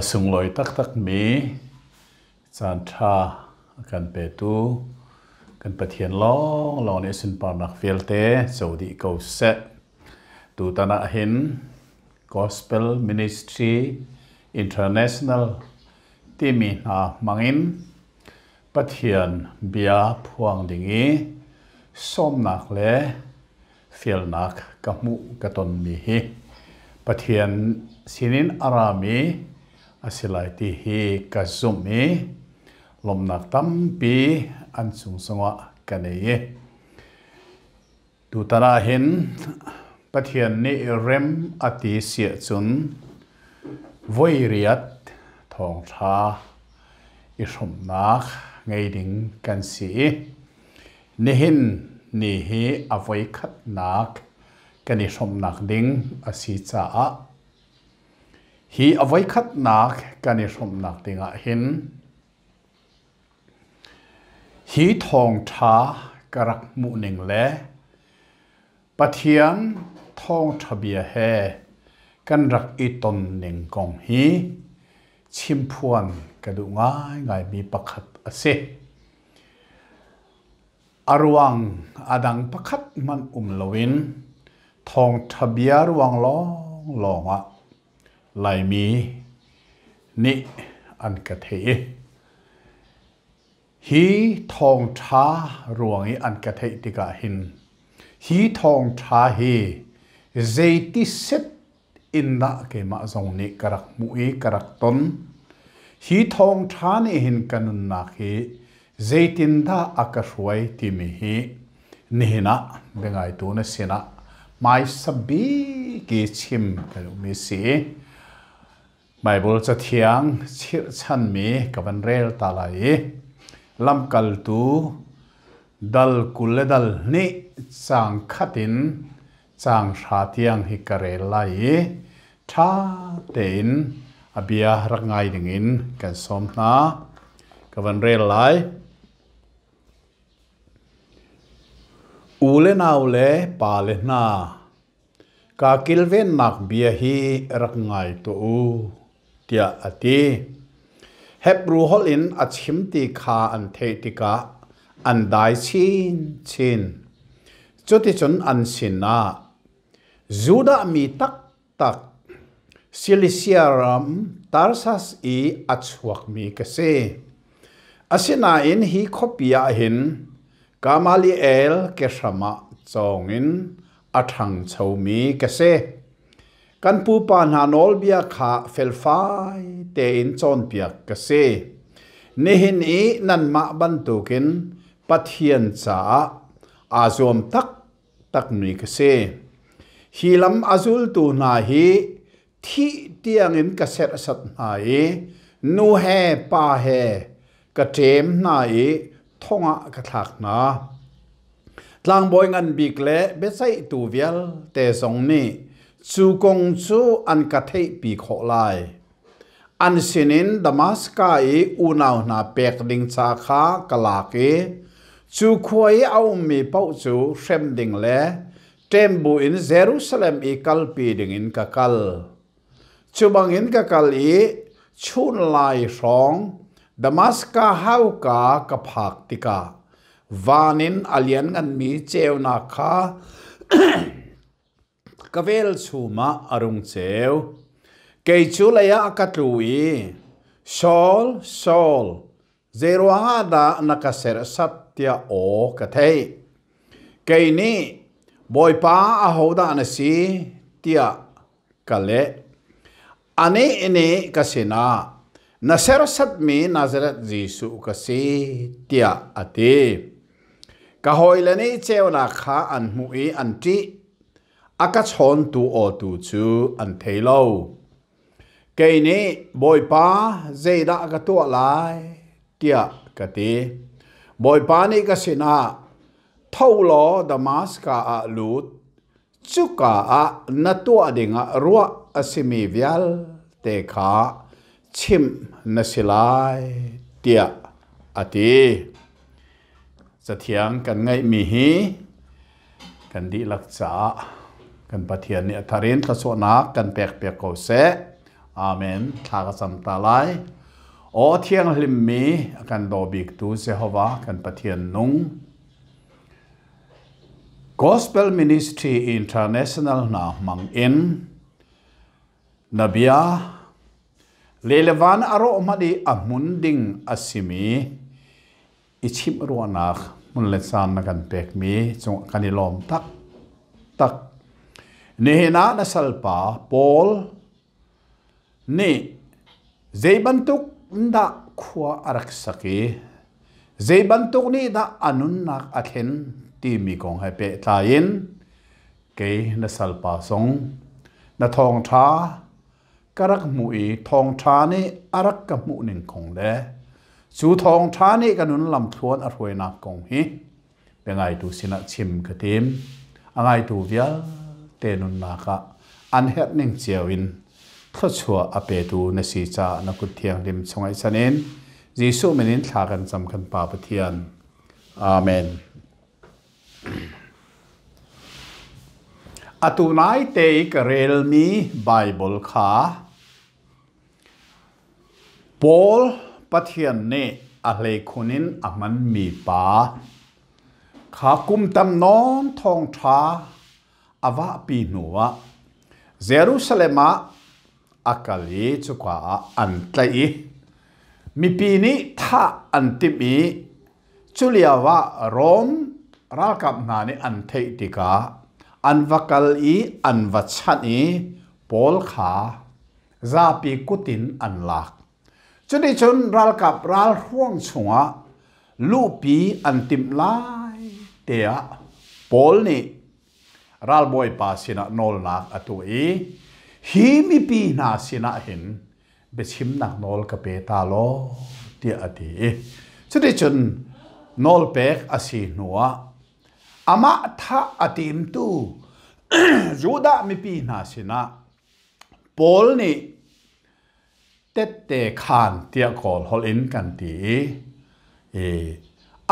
sung loi tak mi chan tha kan pe tu kan pathian long ne sin par nak felte saudi ko se tu tana hin Gospel Ministry International ti mi na mangin pathian bia phuang dingi som nak le fel nak ka mu ka ton mi hi pathian sinin arami asilai ti hi ka zumi lom nak tam pi an sung songa kanei tu tara hin pathian ni rem ati sia chun voi riat thong tha i som nak ngei ding kan si ni hin ni hi avoi khat nak kani som nak ding asi cha a hi avoi khat nak kani som nak dinga hin hi thong tha karak mu ning le pathian thong thabia he kan rak i ton ning kong hi chimphuan kadu ngai mi pakhat ase arwang adang pakhat man lowin thong thabia ruang longa lai mi ni an ka thei hi thong tha ruang i an ka thei tika hin hi thong tha hi zeiti set in da ke ma zong ni karak mui karak ton hi thong tha ni hin kanun na hi zeitin da akashwai ti mi hi nihina bengai tu na sina mai sabi ki chim kan mi si Bible cha thiang chir chan mi kavan rel ta lai lam kal tu dal kul dal ni chang khatin chang sha tiang hi kare lai tha tein abia rangai dingin kan som na kavan rel lai ule na ule pa le na ka kilven nak bia hi rangai to u tia ati Hebrew holin achim ti kha an the tika an dai chin chuti chun an sin na Juda mi tak Cilicia ram Tarsas i achuak mi kase asina in hi khopia hin Gamaliel ke shama chongin athang chomi kase kan pu pa na nol bia kha felfai te in chon pia kase nihin i nan ma ban tukin pathian cha azom tak ni kase hilam azul tu na hi thi tiang in kaset sat na hi nu he pa he ka tem na hi thonga ka thak na tlang boy ngan bik le besai tu vial te song ni chu kong chu an ka thei pi kho lai an sinin damaska i unaw na pek ding cha kha kala ke chu khoi au mi pau chu shem ding le tembu in Jerusalem i kalpi ding in ka kal chu bang in ka kal i chun lai song Damaska hau ka kaphak tika vanin alian ngan mi cheu na kha kavel chuma arung cheu kei chu laya akatlui Saul zeruanga da nakaser satya o kathei kei ni boipa ahoda na si tia kale ane ene kasina Naserasat mi Nazaret Jisu kasi tia ati kahoilani cheu na kha an hui an ti akachon tu o tu chu an theilo keini boipa zeida ka tu lai tia kati boipa ni kasina thaulo Damaska a lut chuka a natu adinga ruwa asimi vial te kha chim nasilai tia ati sathiang kan ngai mi hi kan di lakcha kan pathian ni atharin thaso na kan pek ko se Amen thaka samta lai o thiang hlim mi kan do bik tu Jehovah kan pathian nung Gospel Ministry International na mang in Nabia Lelevan aro madi amunding asimi ichim ruanak mun lesan na kan pek mi chung kanilom tak nehena na salpa Paul ni zeibantuk nda khua arak saki zeibantuk ni da anun nak athen ti mi kong hai pe tlain ke na salpa song na thong tha karak mui thong tha ni arak ka mu ning kong le chu thong tha ni kanun lam thluan a roi na kong hi pengai tu sina chim khatim angai tu vial tenun na ka an het ning chiawin thachua ape tu na si cha na kut thiang lim chungai chanen Jesu menin thakan cham kan pa pathian amen atunai te karel mi Bible kha Paul pathian ne a hlei khunin aman mi pa kha kum tam non thong tha awa pi nuwa Jerusalema akali chukwa an tlai mi pi ni tha an timi chuliawa rom rakap na ni an thei tika an vakal I an vachani Paul kha zapi kutin an lak chuni chun ral kap ral huang chunga lupi an tim lai tea Paul ni ral boy pa sina nol nak atui hi mi pi na sina hin bechim nak nol ka pe ta lo ti ati chuni chun nol pek asi nuwa ama tha atim tu juda mi pi na sina Paul ni tette khan tia kol hol in kan ti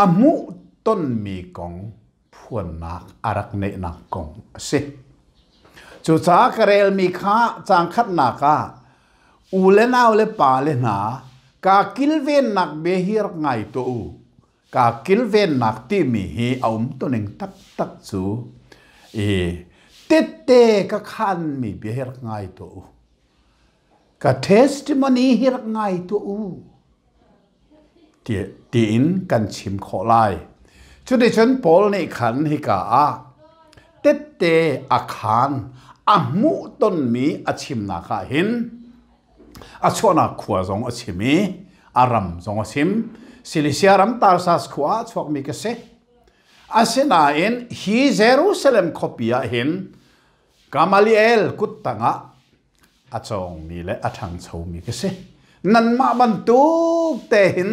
amu ton mi kong phuan nak arak ne nak kong se chu cha karel mi kha chang khat na ka u le na le pa le na ka kilven nak be hir ngai to u ka kilven nak ti mi hi aum to ning tak chu tette ka khan mi be hir ngai to u ka testimony hir ngai to u ti in kan chim kho lai chu de chen Paul nei khan hi ka a tette a khan a mu ton mi a chim na kha hin a chona khua zong a chimi aram zong a sim Cilicia ram Tarsas khua chok mi ka se asena in hi Jerusalem khopia hin Gamaliel kuttanga achong mi le athang chho mi ka se nan ma ban tu te hin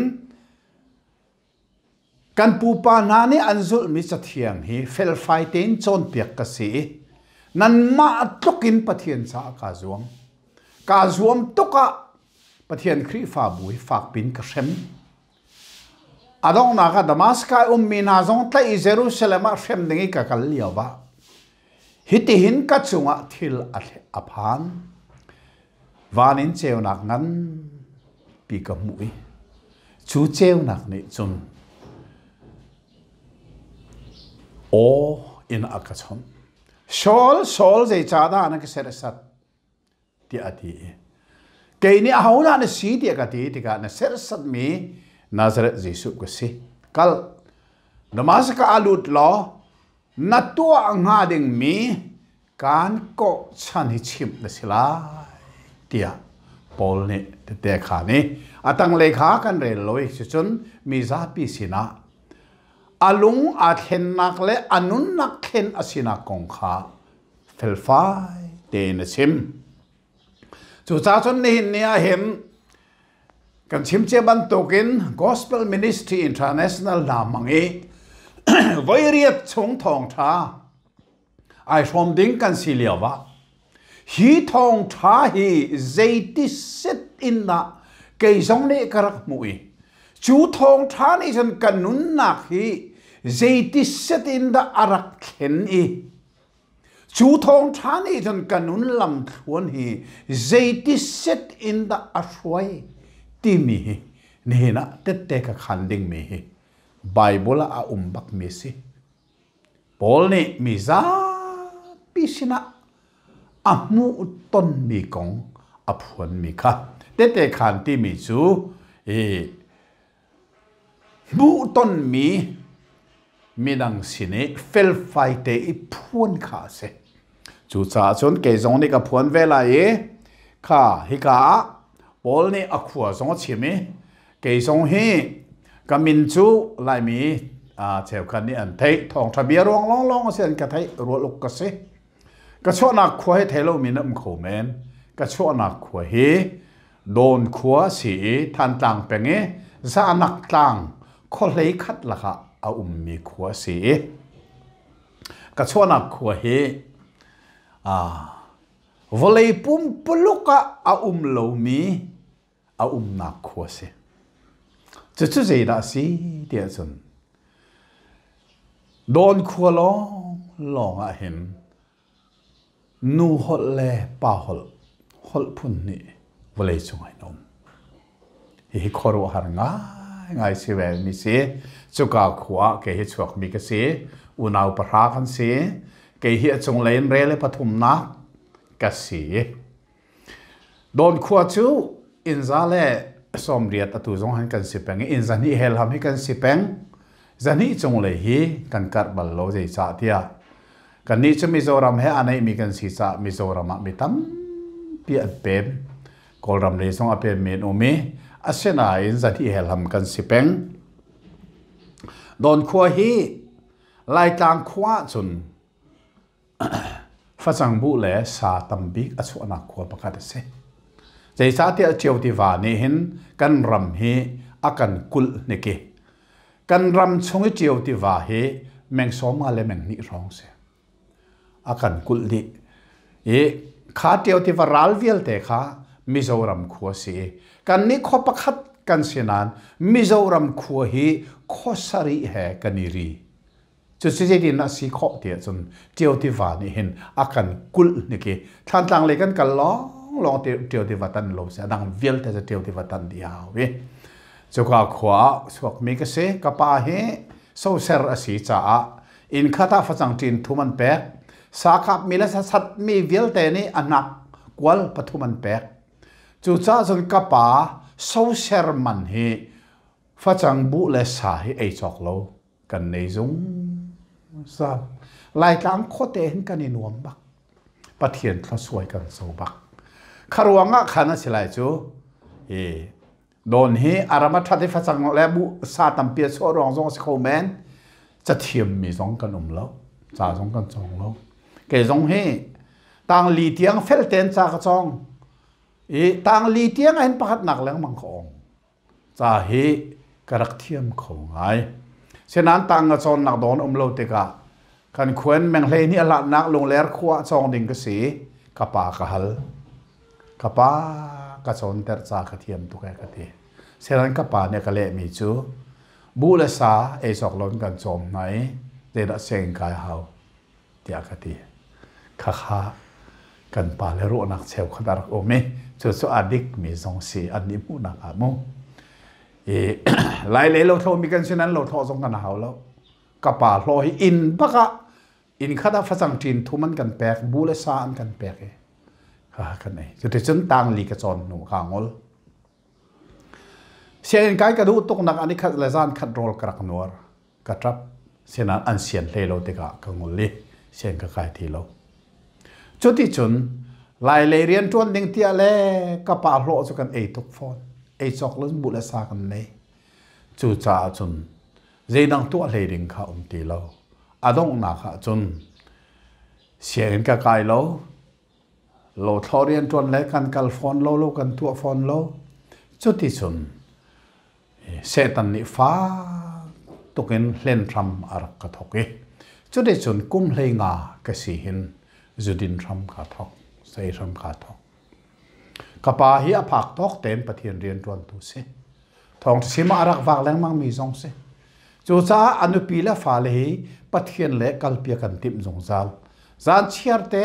kan pu pa na ni anzul mi chathiang hi fel fighting chon piak ka si nan ma tukin pathian cha ka zuam tuka pathian khri fa bui fak pin ka sem adong na ka Damascus mi na zong tlai Jerusalem a sem dingi ka kal liawa hiti hin ka chunga thil aphan vanin cheu nak ngan pi ka mui chu cheu nak ni chun o in akachon sol zai chada na ka sersat ti ati ke ni hauna na si ti ka ti ka na sersat mi Nazareth Jesu ko si kal Damascus alut lo na tua nga ding mi kan ko chan hi chim na sila tia Paul ni te kha ni atang lekha kan re loi chun mi za pi sina alung a then nak le anun nak then asina kong kha fel fai te na sim chu cha chon ni ne a hem kan chim che ban tokin Gospel Ministry International na mangi voi riat chung thong tha ai from ding kan siliawa hi thong tha hi zeiti set in na ke zong ne karak mui chu thong tha ni jan kanun nak hi zeiti set in da arak khen I chú thong thán hi chun kanun lam thuan hi zeiti set in the ashwai ti mi hi ni na te ka khanding mi hi Bible a bak mi si Paul ni mi za pisina amu ton mi kong aphuan mi kha te khan ti mi chu bu ton mi midang sine fel fai te I phuan kha se chu cha chon ke zong ni ka phuan vela e kha hi ka Paul ni akhua zong chimi ke zong hi ka min chu lai mi cheu khan ni an thei thong thabia rong long sen ka thei ro luk ka se ka chona khua he thelo min am kho men ka chona khua hi don khua si than tang penge za nak tang kho lei khat la kha a mi khua si ka chona khua hi volei pum puluka a lo mi a na khua se chu zai da si dia chun don khua long a hin nu hol le pa hol phun ni volei chung ai nom hi khoro har ngai si ve mi se chuka khua ke hi chuak mi ka se unau pra kan se ke hi chung lein re le pathum na ka si don khua chu in za le som riat atu zong han kan si peng in za ni hel ham hi kan si peng za ni chung le hi kan kar bal lo jai cha tia kan ni chu Mizoram he anai mi kan si cha Mizoram mi tam pi an pem kolram le song a pem men o me asena in za ni hel ham kan si peng don khua hi lai tang khua chun fa chang bu le sa tam bi a chu na khua pakhat se jai sa ti a chiu ti wa ni hin kan ram hi akan kul ne ke kan ram chung chiu ti wa hi meng som ma le meng ni rong se akan kul di kha chiu ti wa ral vial te kha Mizoram khua si kan ni kho pakhat kan sinan Mizoram khua hi kho sari he kaniri chu se din na si kho te chun chiu ti wa ni hin akan kul ne ke than tang le kan kal long tiêu ti vatan lo se dang vial te tiêu ti vatan dia we chu ka khwa suak mi ka se ka pa he so ser asi cha in khata fa chang tin thuman pe sa khap mi la sa sat mi vial te ni anak kwal pathuman pe chu cha chon ka pa so ser man he fa chang bu le sa hi ei chok lo kan nei zung sa lai tang kho te hin kan in nuam bak pathian thla suai kan so bak kharwanga khana silai chu don hi arama thati fa chang le bu sa tam pia so rong zong se men cha thiam mi zong kan lo cha zong kan chong lo ke zong he tang li tiang fel ten cha ka chong tang li tiang en pakhat nak lang mang khong cha hi karak thiam kho ngai senan tang nga chon nak don lo te ka kan khuen meng hle ni ala nak long ler khwa chong ding ka si ka pa ka hal kapa ka chon ter cha ka thiam tu ka ti seran kapa ne ka le mi chu bu la sa e sok lon kan chom nai te da seng kai hau tia ka ti kha kha kan pa le ro nak cheu khadar o me chu chu adik mi zong si an ni mu na ka mo lai le lo tho mi kan sinan lo tho zong kan hau lo kapa lo hi in baka in khada fa chang tin thuman kan pek bu la sa an kan pek kan này cho tới chân tang li cái chọn nụ khang ngol xem cái du tuk nak ani khat la zan khat rol krak nuar ka trap sena an sian le lo te ka ngol li xem ka kai thi lo cho ti chun lai le rian tuan ding tia le ka pa lo cho kan ei tuk phone ei chok lon bu la sa kan nei chu cha chun zai dang tu le ding kha ti lo adong na kha chun xem ka kai lo lo thorian tuan le kan kal phone lo kan tu phone lo chu ti chun setan ni fa tukin len ram ar ka thoki chu de chun kum hlei nga ka si hin zudin ram ka thok sei ram ka thok kapa hi a phak tok ten pathian rian tuan tu se thong sima arak wak leng mang mi zong se chu cha anu pi la fa le hi pathian le kalpia kan tim zong zal zan chiar te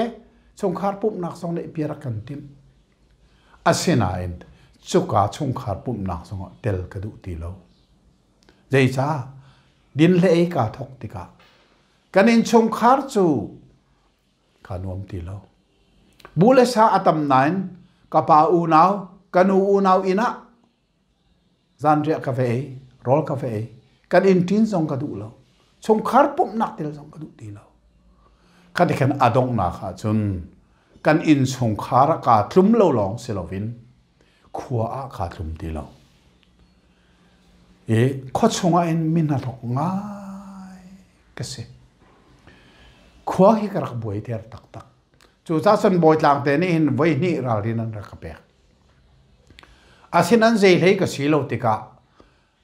chung khar pup nak song le pira kan tim asina in chuka chung khar pup nak song tel ka du ti lo jai cha din le ka thok ti ka kanin chung khar chu kanuam ti lo bule sa atam nain ka pa u naw kanu u naw ina zan ria ka ve rol ka ve kan in tin song ka du lo chung khar pup nak tel song ka du ti lo kan kan adong na kha chun kan in chung khar ka tlum lo long silovin khua a ka tlum ti lo e kho chunga in min na thok ngai ka se khua hi ka rak boi ter tak tak chu cha san boi tlang te ni hin voi ni ral rin an rak pe asin an zei lei ka silo tika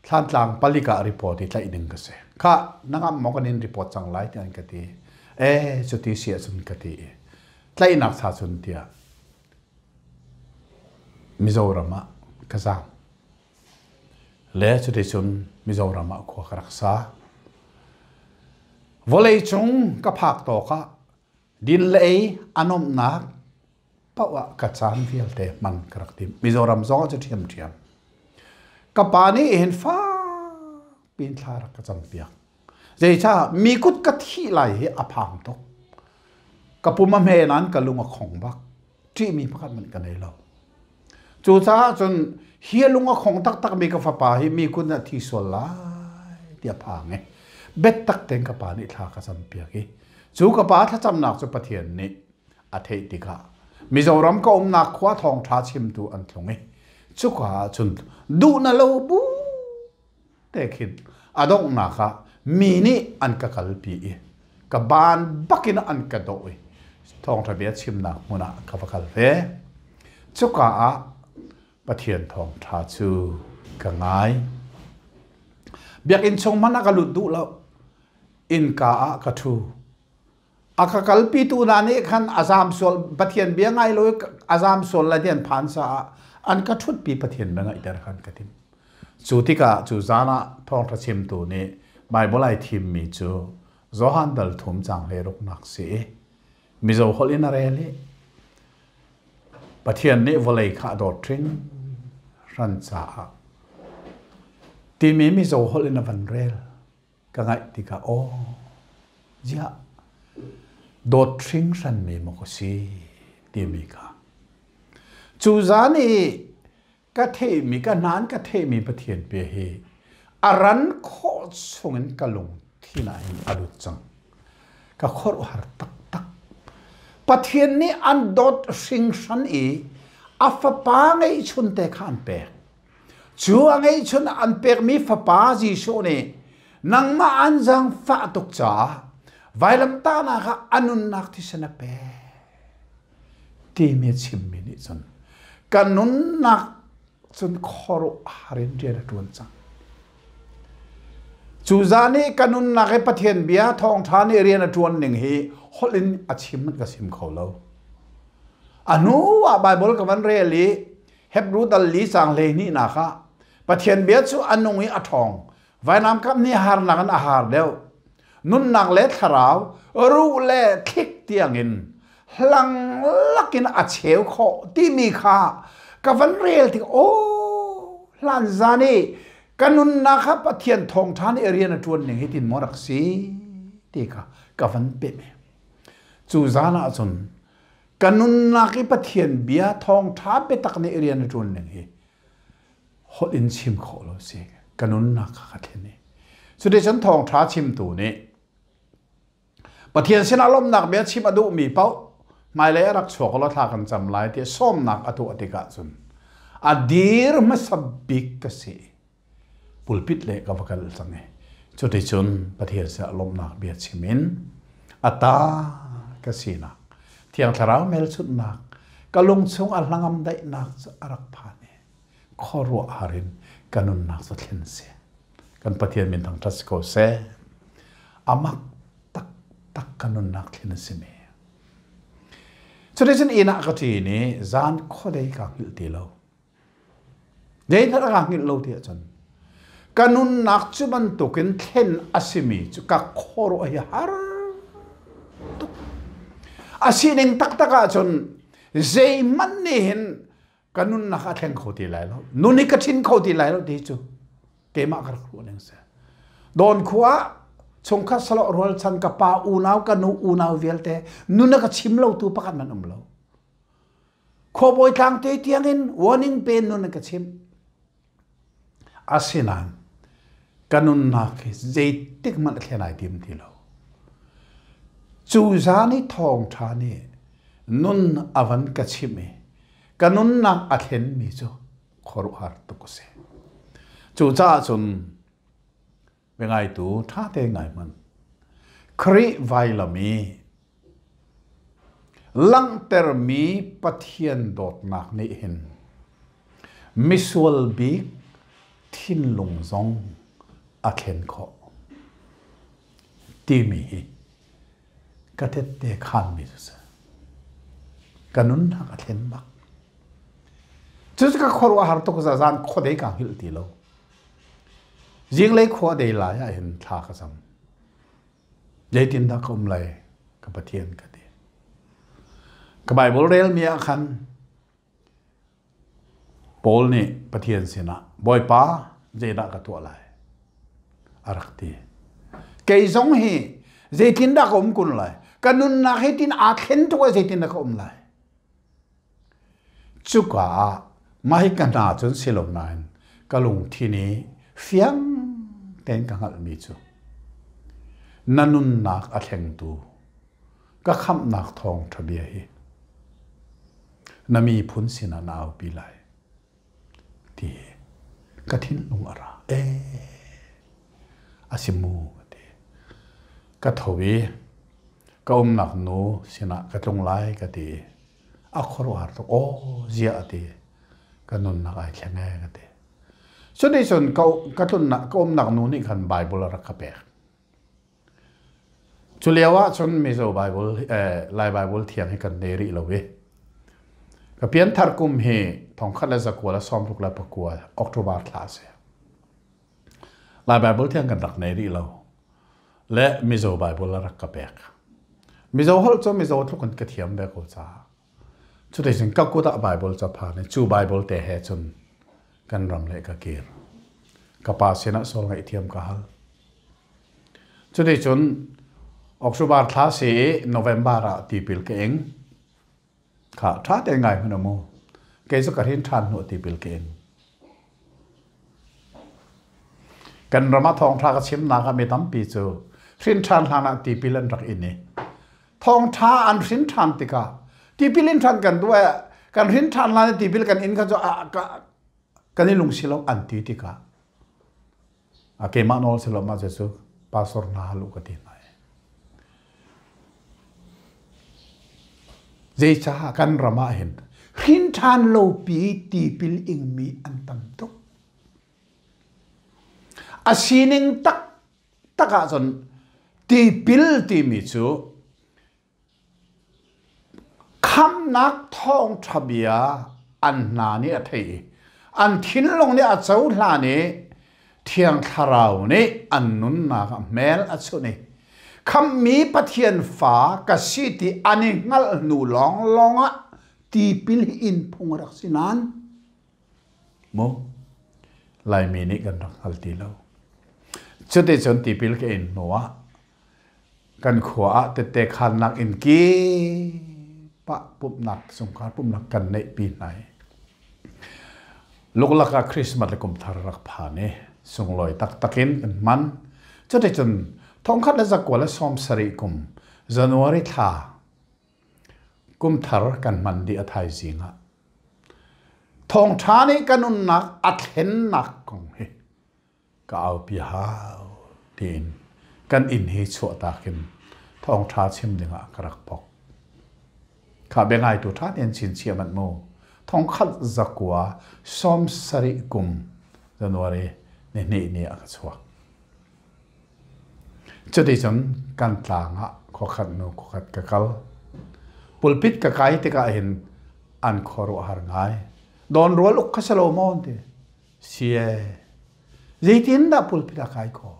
thlan tlang palika report ti tlai ding ka se kha nangam mo kan in report chang lai ti an ka ti chu ti sia chun ka ti tlai nak sa chun tia Mizoram kazam le chu ti chun Mizoram ko raksa volei chung ka phak to ka din lei anom nak pawa ka chan fial te man karak tim Mizoram zo chu thiam thiam ka pani hen fa pin thar ka cham pia jei cha mi kut ka thi lai he aphang to ka puma me nan ka lunga khong bak ti mi pakhat man ka nei lo chu cha chun hi lunga khong tak tak mi ka fa pa hi mi kun na thi sol lai tia phang e bet tak teng ka pa ni thla ka cham pia ki chu ka pa tha cham nak chu pathian ni a thei ti kha Mizoram ka nak khwa thong tha chim tu an thlong e chu ka chun du na lo bu te khin adong na kha mi ni an ka kal pi e ka ban bakin an ka do e thong tha bia chim na muna ka fa kal ve chu ka a pathian thong tha chu ka ngai biak in chong mana ka lu du lo in ka a ka thu aka kalpi tu na ni khan azam sol pathian bia ngai lo azam sol la dian phan sa an ka thut pi pathian ba ngai dar khan ka tim chu tika chu zana thong tha chim tu ni bible ai thim mi chu zohan dal thum chang le rok nak se mizo holina rele pathian ni volei kha do tring ran cha ti mi mizo holina van rel ka ngai tika o ja dot tring ran mi mo ko si ti mi ka chu zani ka the mi ka nan ka the mi pathian pe hi aran kho chungin kalung thina in adu chang ka khor har tak tak pathian ni an dot sing san e afa pa ngai chun te khan pe chu ngai chun an pe mi fa pa ji sho ne nang ma an jang fa tok cha vailam ta na kha anun nak thi sana pe ti mi chim mi ni chun kanun nak chun khoro harin je na tun chang chu zani kanun na ke pathian bia thong thani rian atun ning hi holin achim ka sim kholo anu wa bible ka van reli hebrew dal li sang le ni na kha pathian bia chu anungi athong vainam kam ni har nagan ahar deu nun nak le tharau ru le thik tiangin hlang lakin a cheu kho ti mi kha ka van rel ti o lan zani kanun na kha pathian thong than area na tuan ning hitin morak si ti kha ka van pe me chu zana chun kanun na ki pathian bia thong tha pe tak ne area na tuan ning hi hol in chim kho lo si kanun na kha thene chu de chan thong tha chim tu ni pathian sina lom nak bia chim adu mi pau mai le rak chok lo tha kan cham lai ti som nak atu atika chun adir masabik ka si pulpit le ka vakal sange chote chun pathian sa lom nak bia chimin ata ka sina thiang tharau mel chut nak kalung chung al langam dai nak arak phane khoro harin kanun nak so thlen se kan pathian min thang tas ko se amak tak tak kanun nak thlen se me chote chun ina ka ti ni zan khodei ka ngil ti lo dei thar ka ngil lo ti chun kanun nak chuban tukin thlen asimi chu ka khoro hi har asin tak taka chon zai man ni hin kanun na ka theng khoti lai lo nuni ka thin khoti lai lo ti chu ke ma kar khu neng se don khuwa chung kha salo rol chan ka pa unaw ka nu unaw velte nuna ka chim lo tu pakan man lo kho boy tang te tiangin warning pen nuna ka chim asinan kanun na ke zai tik man thenai dim ti lo chu zani thong thani nun avan ka chimi kanun na athen mi chu khoru har tu ko se chu cha chun vengai tu tha te ngai man khri vai la mi lang ter mi pathian dot nak ni hin misual bi thin lung zong athen kho ti mi ka te te khan mi su kanun na athen mak chu ka khoru har tu ko za zan kho dei ka hil ti lo riêng lấy khoa đầy lại à hiện thà cái gì, vậy tin ta không lấy cái bát thiên cái gì, cái bài bồ rel mi akhan, Paul ni bát thiên xin à, boy pa, vậy đã cái tua lại, arak ti, cái giống hi, vậy tin ta không kun lại, cái nun na hết tin à khen tua vậy tin ta không lại, chú cả, mai cái nào chốn xí lồng này, cái lồng thi này phiang tên cả ngặt mi chu nanun nak a theng tu ka kham nak thong thabia hi nami phun sina naw pi lai ti ka thin lung ara asimu ti ka thowi ka nak nu sina ka tlung lai ka ti a khoro har to o zia ti ka nun nak ai thlenge ka ti so đây son katun na kom nak nu ni khan Bible ra ka pek chulewa chon mizo Bible lai Bible thiang hi kan neri lowe ka pian thar kum he thong khala zakwa la som thuk la pakwa October class lai Bible thiang kan rak neri lo le mizo Bible ra ka pek mizo hol cho mizo thuk kan ka thiam be ko cha chu dei sin ka ku da Bible cha pha ne chu Bible te he chun kan ram le ka kir kapa sena sol ngai thiam ka hal chu dei chun October tha se November ra ti pil ke eng kha tha te ngai hna mo ke zo ka hin than no ti pil ke eng kan rama thong tha ka chim na ka me tam pi chu thin than hana ti pilan rak in ni thong tha an thin than ti ka ti pilin than kan duwa kan thin than la ti pil kan in ka zo ka kani lung silo anti tika ake manol silo ma jesu pastor na halu ka ti nai zai cha kan rama hin hin than lo pi ti pil ing mi an tam to asining tak taka zon ti pil ti mi chu kham nak thong thabia an na ni a thei an thin long ni a chau hla ni thiang tharau ni an nun na ka mel a chu ni kham mi pathian fa ka si ti ani ngal nu long longa ti pil in phung rak sinan mo lai mi ni kan rak hal ti lo chu te chon ti pil ke in noa kan khwa te te khan nak in ki pa pup nak sum kha pup nak kan nei pi nai lục lạc à Christmas là cùng thar rak phane sung loi tak takin man cho te chun thong khat la zakwa la som sari kum January tha kum thar kan man di athai zinga thong thani kanun nak athen nak kong he ka au pi ha tin kan in he chu takin thong tha chim dinga karak pok kha bengai tu tha ten chin chiaman mo thong khat zakwa som sari kum January ne ne a chwa chodi chon kan tlanga kho khat no kho khat ka kal pulpit ka kai te ka hin an khoro har ngai don rol uk khasalo mon te sie zeitin da pulpit a kai kho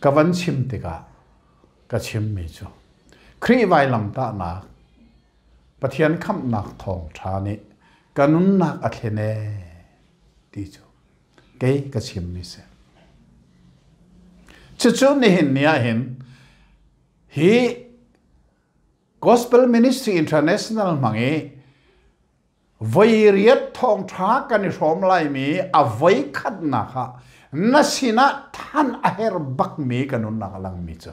ka van chim te ka chim mi chu ครีไวลำตาหนักปะเทียนคำหนักทองชานิกันนุนหนักอัคเนดีจูเกยกระชิมมิเสชุดนี่เห็นเนี่ยเห็นฮี Gospel Ministry International มังเอวัยเรียดทองช้ากันในชมไลมีอวัยขัดนะคะนัสินะท่านอาเฮรบักมีกันนุนนักลังมิจ้ะ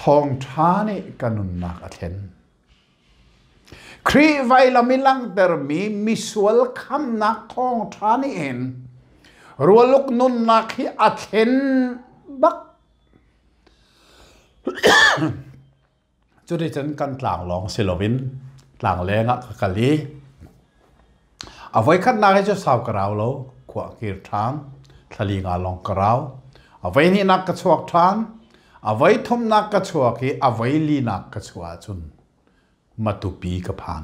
ทองช้านี่กันนุนนักเห็นครีไวลามิลังเตอร์มีสวลคำนักทองช้านี่เห็นรัวลุกนุนนักที่อัเห็นบักจุดที่ฉันกันต่างลองสิลวินต่างแรงอ่ะกะลีเอาไว้ขัดนักให้เจ้าสาวกระเราแล้วขวากีรทานทะลีงาลองกระเราเอาไว้นี่นักกระชวกทานเอาไว้ทุ่มนักกระชวกที่เอาไว้ลีนักกระชวกจุนมาตุปีกระพาน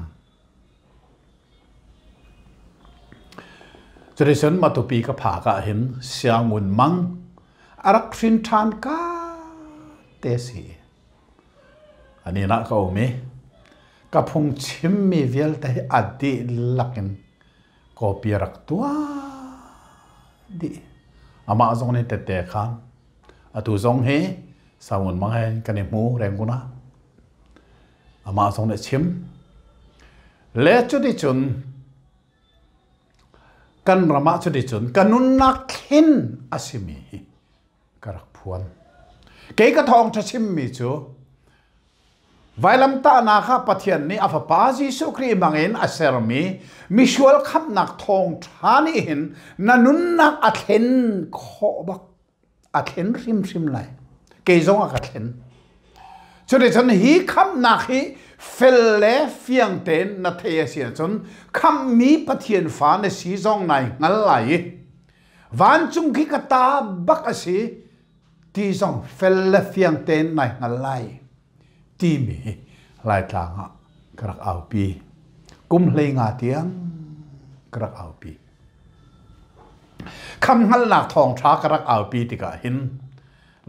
จุดที่ฉันมาตุปีกระพากะเห็นเสียงหุ่นมังอารักฟินทานกาเตสีอันนี้นักเขาไหมกับพงชิมมีเวลแต่อดีตลักนก็เปียรักตัวดีอามาจงนี่เตะขันอาตุจงเฮสาวนมังเฮกันในมูแรงกุนะอามาจงเนี่ยชิมเละจุดที่จุนกันรามาจุดที่จุนกันนุนนักขินอาศิมีกรักพวนเกยกระทองจะชิมมีจูไวลัมตานาคาปะเทียนนี่อาฟปาจิสุครีมังเอ็นอาเซรมีชวลคำนักทองทานี่เห็นนันุนนักอัดเห็นขอบักอัดเห็นริมไหลเกยจงอัดเห็นจนได้ฉันฮีคำนักฮีเฟลเลฟียงเตนนัทเทียเสียจนคำมีปะเทียนฟ้าในสีจงไหนงั้นไหลวันจุงกิกตาบักอสีที่จงเฟลเลฟียงเตนไหนงั้นไหลที่มีลายทางกระเอาปีกุมเลยงาเตียงกระเอาปีคำหันหลักทองช้ากระเอาปีติกะหิน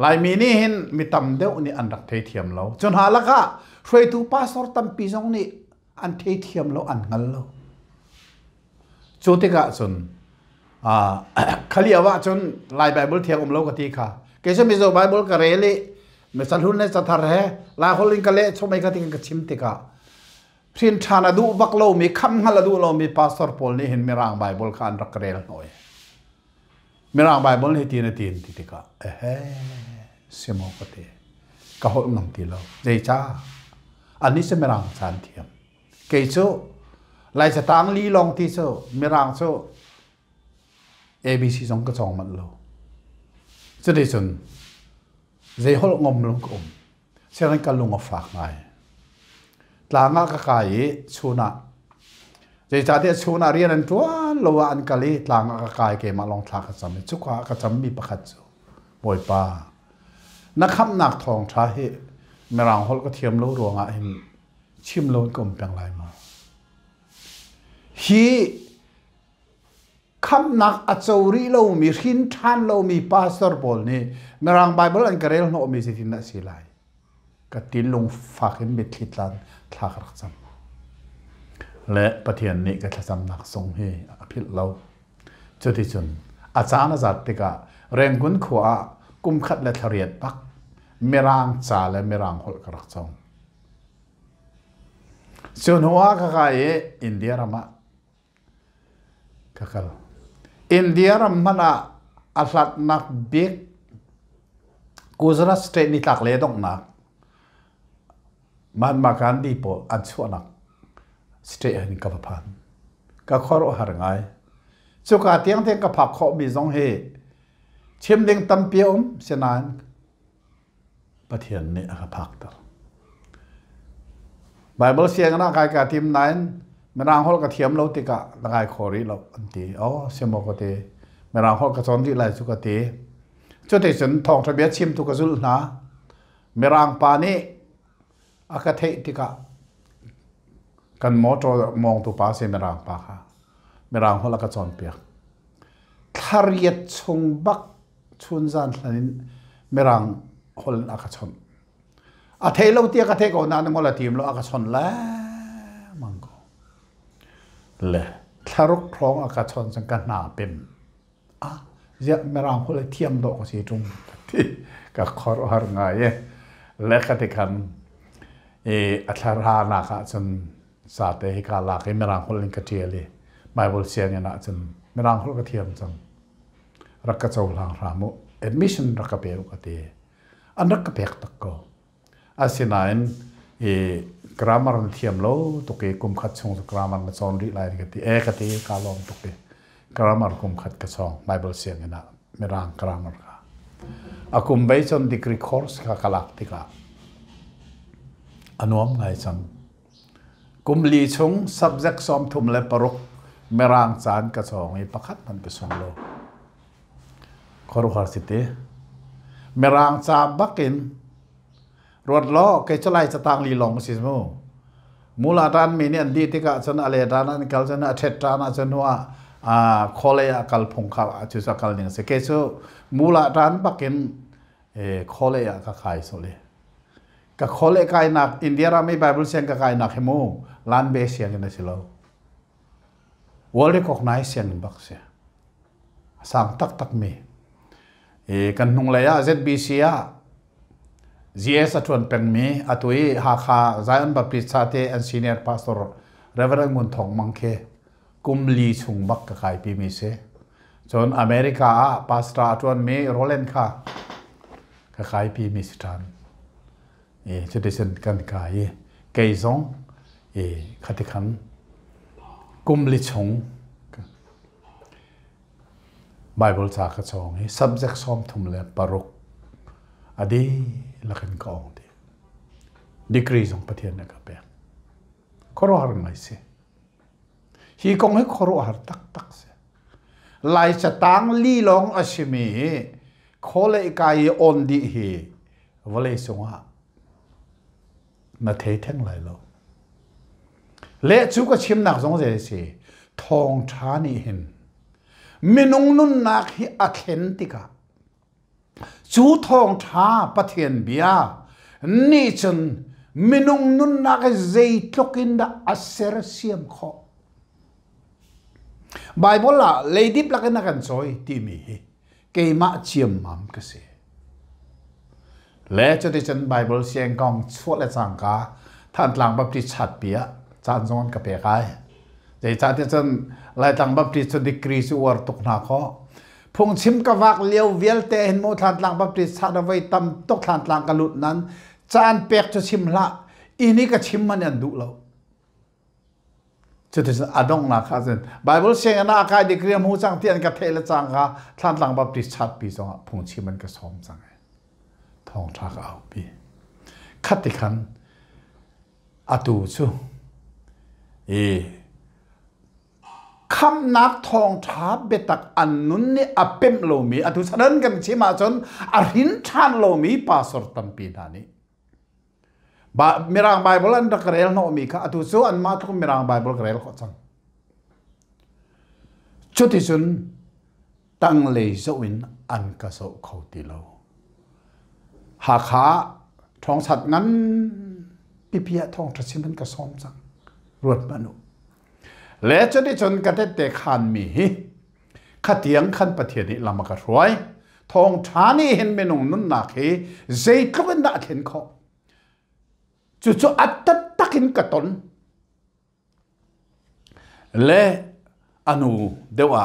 ลายมีนี่หินมีตำเดียวนี่อันดักเทียมเราจนหาละก็ช่วยตูป้าสอดตำปีจงนี่อันเทียมเราอันงั้นเราจุดที่กะจนขลียว่าจนลายไบเบิลเทียมเรากติค่ะเกษมิโซไบเบิลกระเรลีไม่สันหุนในสถานแห่ลาคนลิงกันเละชมไม่กติกชิมติกะพินชานาดูบักโลมีคำฮัลดูโลมีพาสตอร์พอลนี่เห็นมีร่างไบเบิลขันรักเรลหน่อยมีร่างไบเบิลนี่ตีนติกะเฮ้เสมอกติกะหดนังตีเราเจจ้าอันนี้จะมีร่างสารเทียมเกยโซลายสตางลีลองที่โซมีร่างโซABC สองกระจองมันโลจะได้จนเจ้าหลงงลงกลมเชื่อกันลงฝากไงหลังก็กายชูน่ะเจ้าจ่าที่ชูน่ะเรียนตัวโลวอันกะลีหลังก็กายเกมาลองทักกันจำชุกว่าก็จำมีประคัตจูบ่อยป้านักขับนักทองชาเหไม่รังหลก็เทียมโลรวงอ่ะเห็นชิมโลนกลมเป็นไรมาฮีคำนักอัจฉริเรามีหินทันเรามีพาสตอร์บอลนี่เมื่อรังไบเบิลอันกระเรลโนมีสิทธินักสิไลก็ติลงฝากให้มิดทิดลันทักรักจำและประเทศนี้ก็จะจำนักทรงให้อภิเราจุดที่จนอาจารย์อาจารย์ติกะเร่งกุนขวากุมขัดและทะเรียดปักเมื่อรังจ่าและเมื่อรังหดกรักจงส่วนหัวก็กายอินเดียรามะก็คืออินเดียรำมันอัลลัดนักบิ๊กกุจราตสเตทนี่ตักเล่ดงนักมันมาการดีปออันชัวนักสเตทนี่กับพันก็ขอรู้หาไงสุขาเตียงเตียงกับผักข้อมีสองเฮเชื่อมเด้งตั้มเปียมเสนานประเทศนี้กับผักต่อไบเบิลเสียงนะกายกับทีมนั้นไม่ร่างหอลกระเทียมเราติกะละกายคอรีเราอันตีอ๋อเสมอกตีไม่ร่างหอลกระชอนที่ไรสุกตีจุดที่ฉันทองทะเบียนชิมตุกจุลนะไม่ร่างปานี้อากาศติกะกันมอตมองตัวป้าเสไม่ร่างปาค่ะไม่ร่างหอลกระชอนเปียกทารียชงบักชุนจันทร์นั้นไม่ร่างหอลอากาศชน อาเทเราเตียกเทก่อนนั้นงอละทีมเราอากาศชนแล้วมังก็เลยทารุกครองอากาศชนสังกันหนาเป็นเยอะไม่รางคนเลยเทียมดอกสีจุงที่กับคอร์หร์ไงและกติกันอัตราหนักจนสาธิตให้การหลักให้ไม่รางคนเล่นกระเทียเลยไบเบิลเสียงเนี่ยนะจนไม่รางคนกระเทียมจังรักกระโจหลังรามุเอ็ดมิชันรักกระเปียกระเทียอันรักกระเปียกตะโกอาศินัยกรามาร์นเทียมโลตุกกุมขัดชงกรามาร์นซอนริไลกระเทียกระเทียกาลองตุกกรามาร์กุมขัดกระชองไบเบิลเสียงเนี่ยนะไม่รางกรามาร์ค่ะอากุมไปจนดิกรีคอร์สกับกลักติกาอันนู้นไงจังกุมลีชง subject สมทุมเล็บปรุกเมรางจานกระชองอีประคัดมันกระชองโลขอรู้หาสิทธิ์เมรางจาบักอินรถล้อเกจไลจะตั้งลีลองสิสมูมูลาดานมีเนี่ยดีที่กะจนอะไรดานันกัลจนอัฐานาจนว่าโคเลอกัลพงข้าวจุดสักกัลหนึ่งสเกจมูลาดานบักอินโคเลก็ขายสุเลยก็โคเลกายนักอินเดียรามีไบเบิลเสียงก็กายนักเฮมูลานเบสเสียงกันสิโลวอลเรคอกไนเสียงบักเสียสั่งตักมีกันนุ่งเลยอะ ZBC อะ GS ชวนเป็นมีอะตุยหาคาไซออนบัพติสต์เตอันซีเนียร์พาสตอร์เรเวอเรนด์มุนทองมังเคกุมลีชุงบักก็กายปีมีเสจนอเมริกาพาสตร์ชวนมีโรเลนค่ะก็กายปีมีสิทันจะได้เส้นกันกายเกยซงขัดขันกุมลิชงไบเบิลจากกระชอง subject ซ้อมทุ่มเลยปรุกอดีลักนกองดีดีกรีสองประเทศนะครับเพื่อนขอรู้หรือไม่สิฮีกงให้ขอรู้หรือตักเสียลายจะตั้งลีลองอาชิมีโคเลกายออนดีฮีวเลสงะมาเททั้งหลายโลเละจุกชิมหนักสงเจสิทองชานี่เห็นมินุงนุนนักฮิอัคเอนติกาจูทองชาปะเทียนเบียนี่จนมินุงนุนนักเจตลกินดาอัสเซรเซียมข้อไบเบิลละเลยดิบลักนักกันซอยที่มีเกมาเชียมมัมกษและจะได้จันไบเบิลเสียงกองชวดและสังกาท่านหลังบัพติชัดเปียจานจงกับเปียกายแต่จานที่จันไล่ต่างบัพติชนดิกรีสุวรตกหนักข้อพงชิมกวักเลี้ยวเวลเตเห็นโมท่านหลังบัพติชัดเอาไว้ตำตกท่านหลังกระลุดนั้นจานเปียกจะชิมละอีนี้ก็ชิมมันยันดุเราจะได้จันอดงนักข้าจันไบเบิลเสียงนักกายดิกรีมูจังเตียนกับเทเลจังกาท่านหลังบัพติชัดปีสองพงชิมมันก็ซ้อมจังทองทักเอาปีขัดติขันอตูชูคำนักทองทับเบตักอันนุนนี่อเป็มโลมีอตูสนันกันชิมาจนอรินชานโลมีปาสรตัมปีนานี้มีรางไบเบิลอันรักเรลโนมีค่ะอตูชูอันมาทุกมีรางไบเบิลเรลก็จังชุดที่สุนตั้งเลยโซวินอันกระโสเขาตีโลหาขาทองสัตว์นั้นพิพิธทองทัศน์มันก็ซ้อมจังรวดมนุและจะได้จนกระเตะขันมีขัดเตียงขันประเทศนี้ลำมากระรวยทองชานี่เห็นเมนงนุ่นหนักเฮเจตก็เป็นนักเห็นเขาจู่ๆอัตตักเห็นกระตนและอนุเดี๋ยว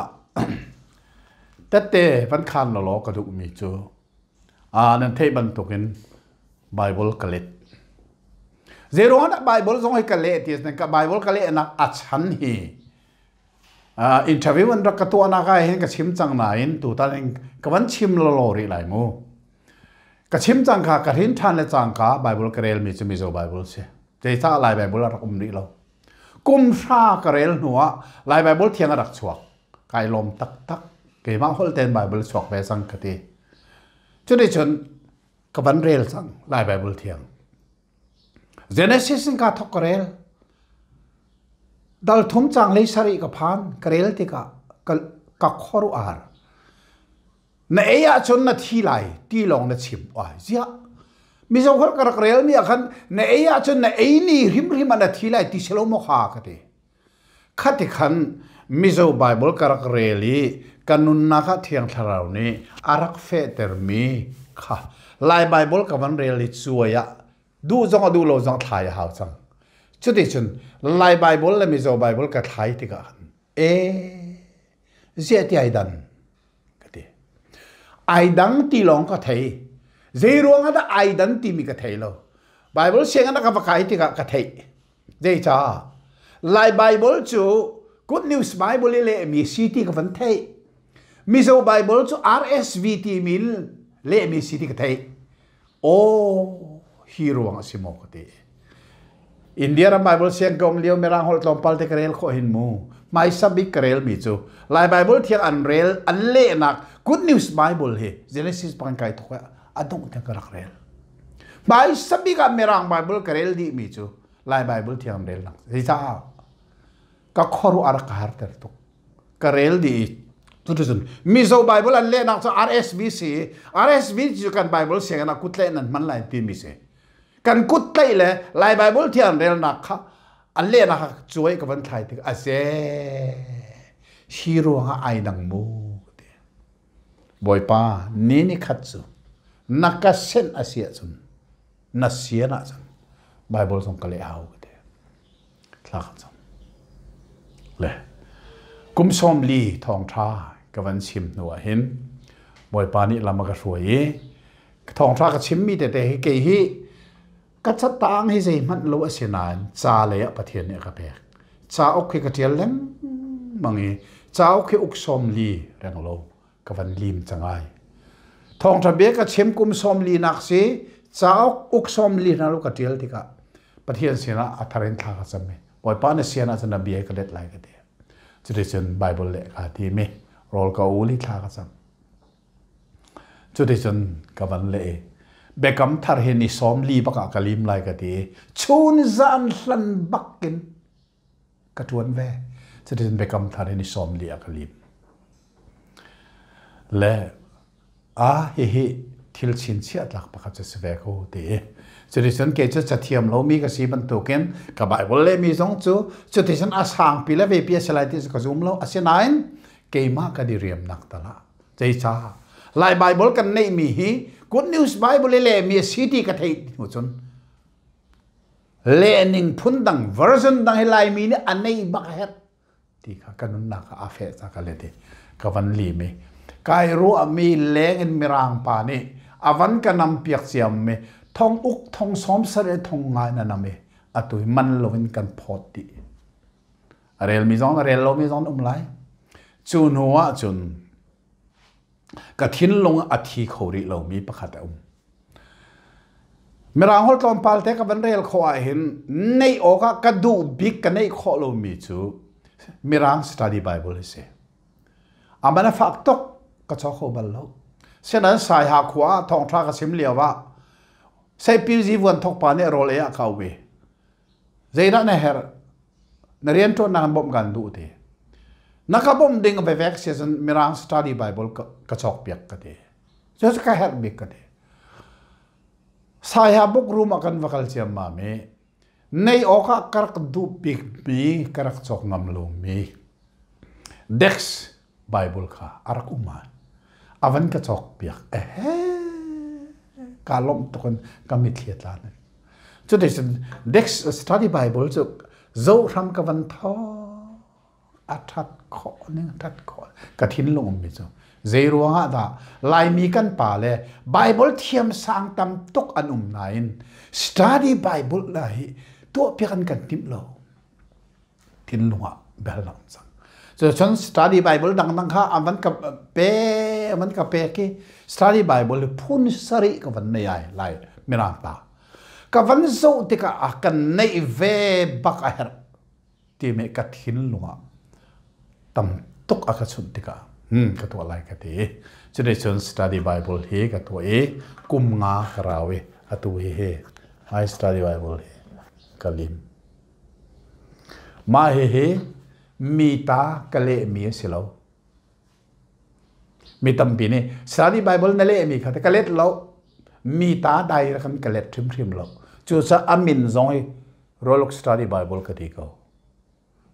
แต่เตะวันคันเรากระดูกมีจู่นั่นเทบันตุกินไบเบิลกะเล็ดเจโรนักไบเบิลส่งให้กะเล็ดที่นั่นกับไบเบิลกะเล็ดนักอัจฉริยะอินทวิวันรักตัวนักเห็นกับชิมจังไหนตัวตาเองกับวันชิมโลโลริไลมูกับชิมจังค่ะกับหินทันและจังค่ะไบเบิลกะเล็ดมีจะมีโซไบเบิลเสียใจท่าลายไบเบิลรักริเรากุมชากะเล็ดหัวลายไบเบิลเทียงรักชวกไก่ลมตักเกี่ยมาฮอลเทนไบเบิลชวกไปสังกติจะได้ชนกับวันเรลสังลายไบเบิลเทียงเจเนซิสกับทอกเรลดัลทุ่มจังเลยสริกับพานกเรลติกับขอรุอาร์ในเอยชนนาทีไหลที่ลองนาชิมว่าเสีย มิโซคนกระเรียลมีขันในเอจนในเอนี่ริมอันนั้นที่ไรที่เชลโมฮากติขัดขันมิโซไบเบิลกระเรียลีกันนุนนักเทียงทาราวนี้อารักเฟเตอร์มีค่ะลายไบเบิลกับวันเรียลิชัวยะดูจงดูโลจงถ่ายหาวจังจุดที่ฉันลายไบเบิลและมิโซไบเบิลกับถ่ายที่กันเสียที่ไอ้ดันก็ดีไอ้ดังที่ลองก็ถ่ายเจรวงada aidan ti mi ka thailo bible senga na ka pakai ti ka thai je cha lai bible chu good news bible le mi city ka van thai mi zo bible chu rsv ti mil le mi city ka thai o hero ang simo ka ti india ra bible seng gom leo merang hol tlom pal te karel kho hin mu mai sabi karel mi chu lai bible thiang an rel an le nak good news bible he genesis pan kai thokha adong te karakrel bai sabi ka merang bible karel di mi chu lai bible thiam rel lang sa ka khoru ar ka har ter to karel di tu tun mi zo bible an le nak so rsbc chu kan bible se na kutle nan man lai ti mi se kan kutle le lai bible thiam rel nak kha an le na chuai ka ban thai ti a se hero ha ai dang mu boy pa ni khat chu nakasen asia chun nasia na chan bible song kale au de thla chan le kum som li thong tha ka van sim no hin boy pani lama ka ruai thong tha ka chim mi te ke hi ka cha tang hi sei man lo asinan cha le pathian ne ka pe cha ok ka tial lem mangi cha ok uk som li rang lo ka van lim changaiทองทะเบียกเชมกุมสมลีนักสีจ้าอุกสมลีนาลูกเทียลติกะประเทศเสียนะอัธเรนทากสัมเมบอยปานเสียนะจะนบีก็เด็ดไลกันเดียจุดที่ฉันไบเบิลเล็กอาทีเมโรลกาอูลิทากสัมจุดที่ฉันกับวันเล่เบกัมทาร์เฮนิสอมลีบักกะลิมไลกันเดียชูนซันลันบักกินกระทวนเวจุดที่ฉันเบกัมทาร์เฮนิสอมลีอักลิมและเฮ้ทิลชินเชียดหลักประคับจะสเวกโอเดจุดที่ฉันเกจจะเทียมเรามีกระสีบรรทุกเงินกับไบเบิลเล่มีสองจุดที่ฉันอาสางปีละเวปีสไลด์ที่สกัดซุ่มเราอาเซียนายเกมากระดิเรียมนักตละใจจ้าลายไบเบิลกันในมีฮีกูนิวส์ไบเบิลเล่มีซีดีกระเทยหัวจนเล่นิงพุ่นดังเวอร์ชันดังให้ลายมีเนี่ยอันในบักเฮดที่ข้ากันนุนนักอาเฟสกันเลยทีกับวันลีมีกายรู้มีแรงอินมีรางป่านี่อวันกันนำเปียกเสียมเมทองอุกทองซ้อมเสด็จทองงานนั่นเมอตุยมันลวินกันพอดีเรลมีจอนเรลโลมีจอนไลจุนหัวจุนกระทิ้นลงอธิขริเรามีประคัตมีรางหดตอนพาลเทกับวันเรลขวาเห็นในโอกาสกระดูบิกกันในข้อเรามีจูมีรางสตัดดี้ไบเบิลเสียอามันฟักตกก็ชอบเขาบัลลังเช่นนั้นสายหาขวาทองทรากสิมเลียวว่าใส่ปีจีวันทกปานเนี่ยโรเลียเขาเวใจนั่นเนี่ยนักเรียนทุนนักบ่มกันดูทีนักบ่มดึงไปแวกเสียจนมีรางสตัดดี้ไบเบิลก็ชอบเปียกกันทีจะแค่เฮร์บิกกันทีสายหาบุกรูมากันวัคลเชียมาเมในโอกาสกระดูบิกมีกระจกงำลงมีเด็กไบเบิลค่ะอารักอุมาอวันกระจกเปียกการล้มตุกคนก็มีเทียดลานจุดที่สุดเด็กสตัดดี้ไบเบิลจุดโจทำกับวันท้ออัฐัดขอเนี่ยอัฐัดขอกระทิ้นลงมิจุเจรัวงะดาลายมีกันป่าเลยไบเบิลเทียมสร้างตำตกอันนายสตัดดี้ไบเบิลเลยตัวเพียงกันทิมโลทิ้นลงอ่ะเบลลังสังจะฉัน study Bible ดังข้าอันนั้นกับเป้มันกับเป้กี่ study Bible พุ่นสริกับวันในใหญ่ไล่ไม่นานตากับวันสุดที่กับกันในเวบักเหรที่เมกัดหินลงตั้มตุกอากาศสุดที่กับตัวอะไรกันทีจะได้ฉัน study Bible เฮกับตัวกุมงากราเวอตัวเฮไอ study Bible กัลิมมาเฮมีตากะเลมีเสียแล้วมีตั้มปีนี่สตัดดี้ไบเบิลนั่นแหละมีค่ะแต่กะเลเรา mi ta dai ra kan kalet thim lo chu sa amin zong hi rolok study bible ka ti ko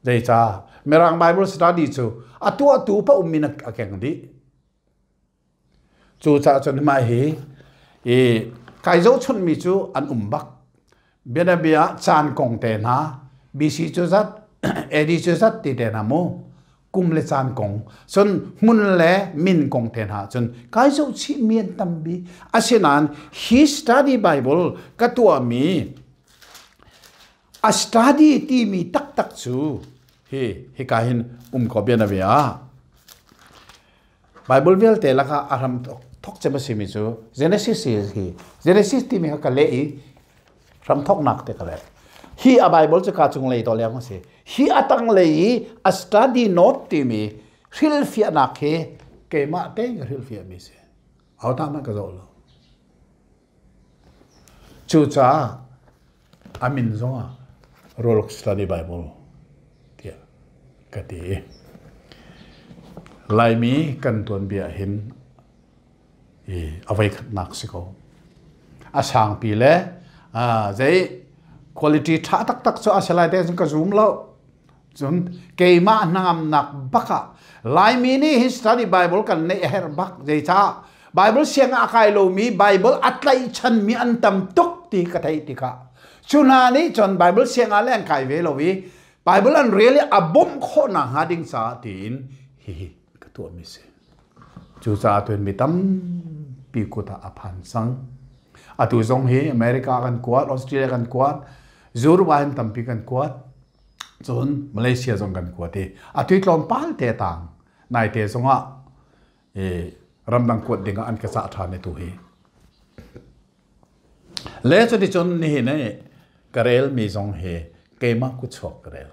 dei cha merang bible study chu atu pa umina akeng di chu cha chon ma hi e kai zo chun mi chu an bak bia bia chan kong te na bc chu zat edi chu zat ti te na mo kum le chan kong chon mun le min kong te na chon kai zo chi mien tam bi asinan hi study bible ka tua mi a study ti mi tak chu hi ka hin ko bia bia bible vel te la ka aram thok chema simi chu genesis hi genesis ti mi ka le i ram thok nak te ka le hi a bible chu ka chung le to le ma se hi atang le i a study note ti mi ril fia na khe ke ma te ril fia mi se au ta ma ka zo lo chu cha amin zo a rolok study bible tia ka ti lai mi kan tuan bia hin avai nak siko asang pi le zai quality tha tak so asalai te ka zoom lo chun keima nangam nak baka lai mi ni hi study bible kan ne her bak zai cha bible siang akai lo mi bible atlai chan mi an tam tok ti ka thai ti ka chuna ni chon bible siang ale an kai ve lo wi bible an really abom kho na hading sa tin hi ka tu mi se chu cha tuen mi tam pi ko ta aphan sang atu zong he america kan kwat australia kan kwat zurwan tam pi kan kwat chon malaysia zong kan kwat te atui tlom pal te tang nai te zonga ramdang kwat dinga an ka sa tha ne tu he le chu di chon ni ne karel mi zong he kema ku chok karel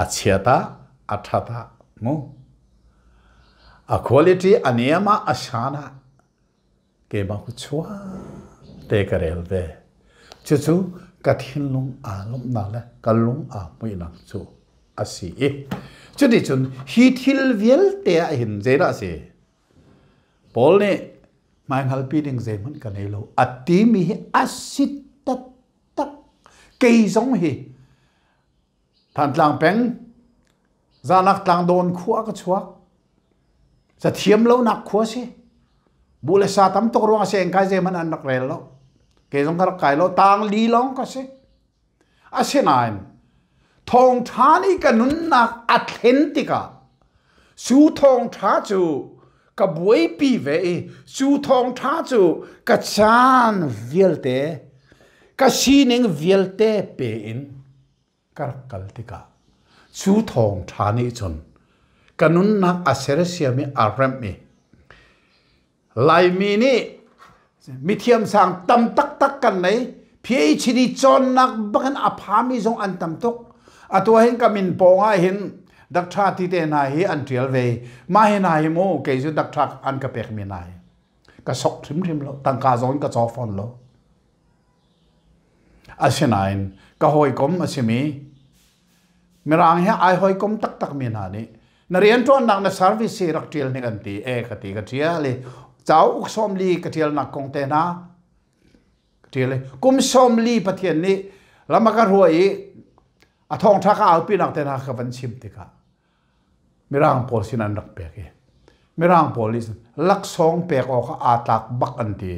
achiata athata mo a quality aniama ashana ke ba ku chua te karel ve chu chu kathin lung a lum na la kalung a pui na chu asi e chu di chun hi thil vial te a hin zera se pol ne mai hal pi ding ze man ka nei lo ati mi asit tat tak ke zong hi than tlang peng zanak tlang don khuwa ka chuak sa thiam lo nak khuwa se bule sa tam tok ro se engkai je man an nak rel lo ke jong kar kai lo tang li long ka se asenain thong thani ka nun nak authentica su thong tha chu ka buai pi ve su thong tha chu ka chan vielte ka sining vielte pe in kar kaltika su thong thani chon kanun nak aseresia mi arem mi lai mi ni mithiam sang tam tak kan nei phd chon nak bakan aphami jong an tam tok atwa hin kamin ponga hin dakthra ti te na hi an trial ve ma he na hi mo ke ju dakthra an ka pek mi nai ka sok thim lo tang ka zon ka chaw fon lo asinain ka hoi kom asimi mirang he ai hoi kom tak mi na ni narian ton nak na service se rak trial ni kan ti e ka ti ka tria le chau uk som li ka trial nak kong te na trial le kum som li pathian ni lama ka ruai a thong tha ka au pi nak te na ka van chim ti ka mirang pol sinan rak pe ke mirang polis lak song pe ko ka atak bak an ti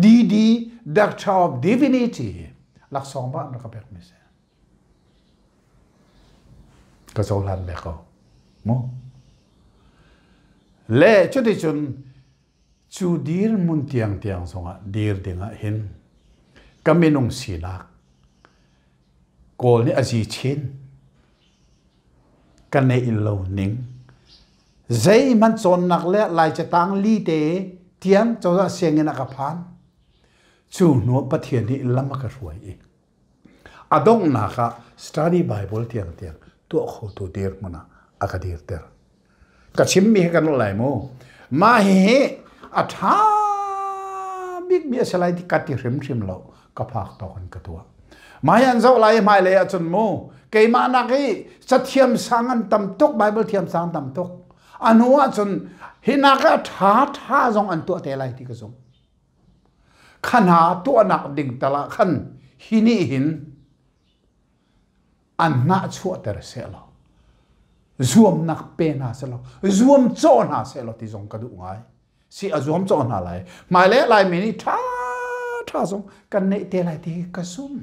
dd doctor of divinity lak song ba na ka pek mi se ka zo lan be ko mo le chu di chun chu dir mun tiang songa dir dinga hin kaminung sinak kol ni aji chin kan nei in lo ning zai man chon nak le lai cha tang li te tiang cho ra sengena ka phan chu no pathian ni lama ka ruai e adong na ka study bible tiang to kho to dir mana akadir ter kachim mi kan lai mo ma he atha big mi asalai ti kati rim lo ka phak to kan ka tua mayan zo lai mai le achun mo ke ma na ki sathiam sangan tam tok bible thiam sang tam tok anua chun hinaka tha jong an to te lai ti ka jong khăn hà tua nạc đình tala khăn hini hin an na chua ter se lo zoom nak pe na se lo zoom cho na se lo ti zong ka du ngai si a zoom cho na lai mai le lai mi ni tha zong kan nei te lai ti ka sum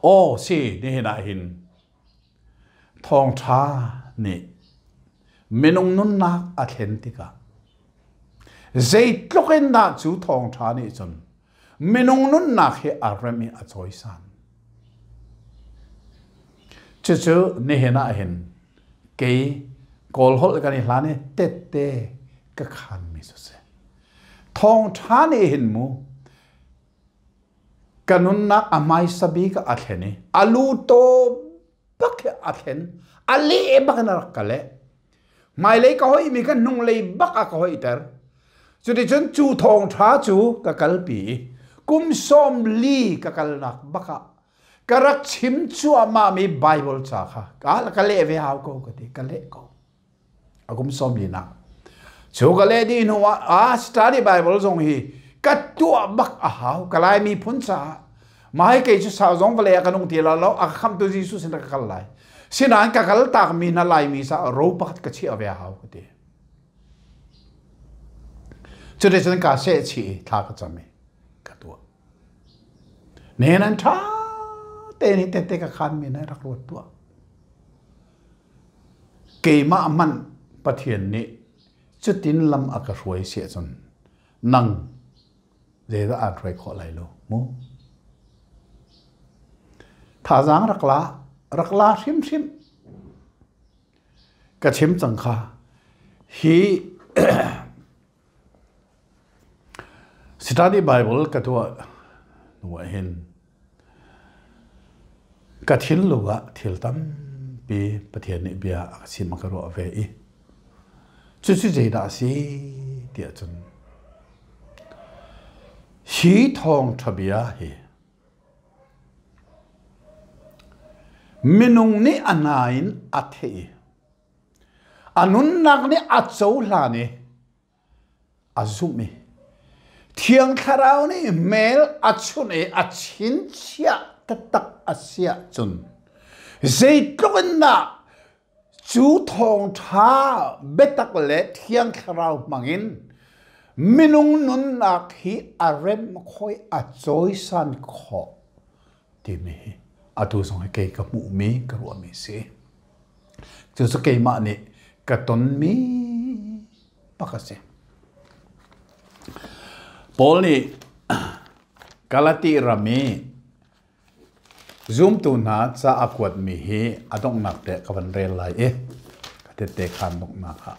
o si ni na hin thong tha ni menung nun nak atlantika zai tloken na chu thong tha ni chun menung nun nak he arami a choi san chu ni hena hin ke kol hol kan ni hlani te ka khan mi so se thong tha ni hin mu kanun na amai sabi ka atheni alu to bak athen ali bak na kale mai le ka hoi mi kan nung le bak a ka hoi ter chu de chun chu thong tha chu ka kalpi kum som li ka kal nak baka karak chim chu ama mi bible cha kha ka le ve haw ko ka ti ka le ko akum som li na chu ka le di no a study bible zong hi ka tu bak a haw ka lai mi phun cha mai ke chu sa zong vale ka nung ti la lo a kham tu jesus sin ka kal lai sinan ka kal tak mi na lai mi sa ro pak ka chi a ve haw ka ti chu de chun ka se chi tha ka chame ka tu ne nan tha te ni te ka khan mi na rak rot tu ke ma man pathian ni chutin lam a ka roi se chun nang je da a roi kho lai lo mu tha jang rakla sim ka chim chang kha hi study bible ka tu no hin ka thil luwa thil tam pi pathian ni bia sim ka ro ve I chu je da si tia chun hi thong thabia hi minung ni anain athe anun nak ni achou hla ni azumi thiang kharau ni mel achun e achin chia tatak asia chun zai tlon na chu thong tha betak le thiang kharau mangin minung nun nak hi arem khoi achoi san kho ti me atu song ke ka mu me ka ro me se chu so ke ma ni ka ton mi pakase Paul ni kalati rami zoom tu na cha akwat mi hi adong nak te kawan rel lai e ka te khan nok na kha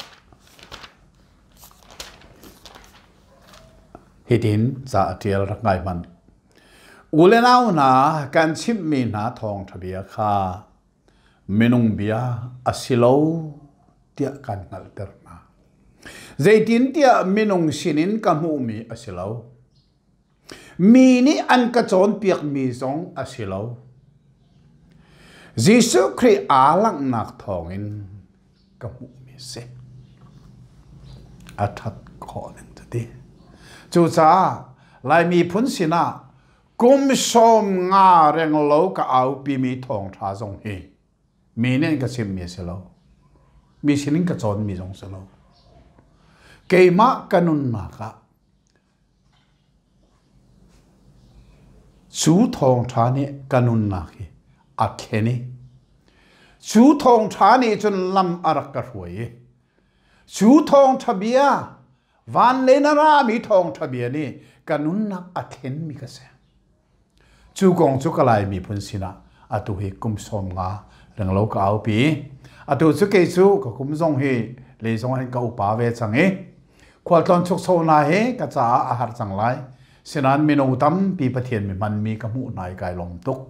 hitin cha atial rangai man ulenau na kan chim mi na thong thabia kha minung bia asilo tia kan ngal ter na zaitin tia minung sinin ka mu mi asilo mi ni an ka chon piak mi zong asilo Jisu Christ alang nak thongin ka mu mi se athat khonen ti chu cha lai mi phun sina kum som nga reng lo ka au pi mi thong tha zong hi mi nen ka sim mi se lo mi sinin ka chon mi zong se lo keima kanun na ka chu thong tha ni kanun na ki akheni chu thong tha ni chun lam arak ka ruai chu thong thabia van le na ra mi thong thabia ni kanun na akhen mi ka se chu gong chu kalai mi phun sina atu hi kum som nga rang lo ka au pi atu chu ke chu ka kum zong hi le zong han ka upa ve chang e khwal ton chuk so na he ka cha a har chang lai sinan mi no tam pi pathian mi man mi ka mu nai kai lom tuk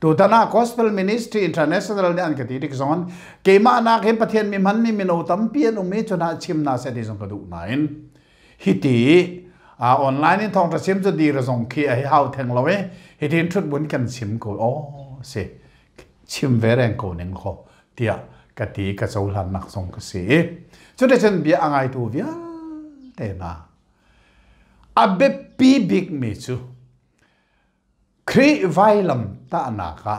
tu dana gospel ministry international ne an ka ti dik zon ke ma na ke pathian mi man mi no tam pi no me chuna chim na se de zong ka du nain hiti a online in thong ta sim chu di ra zong khi a hau theng lo we hitin thut bun kan sim ko o se chim ve reng ko nen kho tia ka ti ka chau lan nak song ka se chu de chen bia angai tu via te na a bep ปีบิกมีจูครีไวลัมตานาคา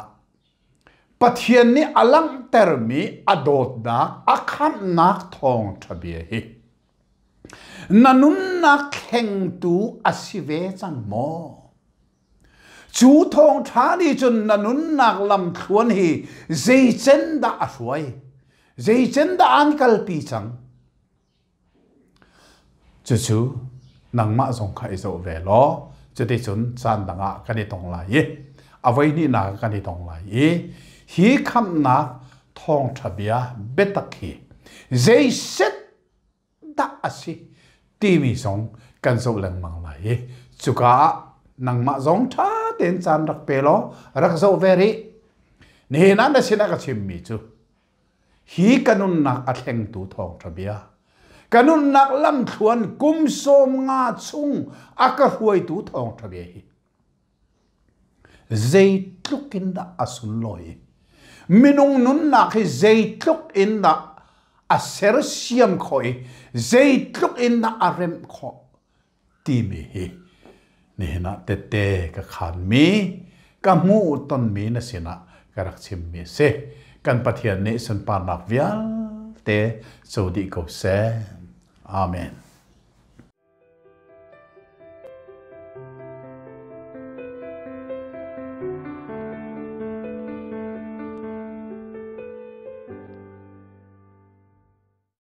ปัทยันนี้อลังเตอร์มีอดดนักอักขันนักทองทะเบียฮีนันุนนักแข่งตูอาศิเวจังโมจูทองชาดีจนนันุนนักลำทวนฮีเจเจนดาอสวยเจเจนดาอันกัลปีจังจู่ๆนังมาส่งใครจะเวลอจะได้จนจานดังอ่ะกันที่ตรงไหนเอาไว้นี่นักกันที่ตรงไหนฮีคำนักทองทะเบียเบตักฮีเจเซตดาอสิทีมีส่งกันส่งแรงมังไหลจุกะนังมาส่งท่าเดินจานรักเปโลรักส่งเวรีนี่นั่นได้สินักชิมมีจูฮีกันนุนนักอัดแห่งตูทองทะเบียกันนุนนักลำชวนกุมโสมงาซุงอักรวยตูทองทะเบียฮีเจตุกินดาอสุนลอยมินุงนุนนักให้เจตุกอินดาอาเซอร์เซียมคอยเจตุกอินดาอาเรมคอทีมีฮีนี่นะเตะกับขันมีกับมูต้นมีนะสินะกรักชิมมีเสกันปะเทียนนี้สันปานักวิลเตสูดีกุเซอาเมน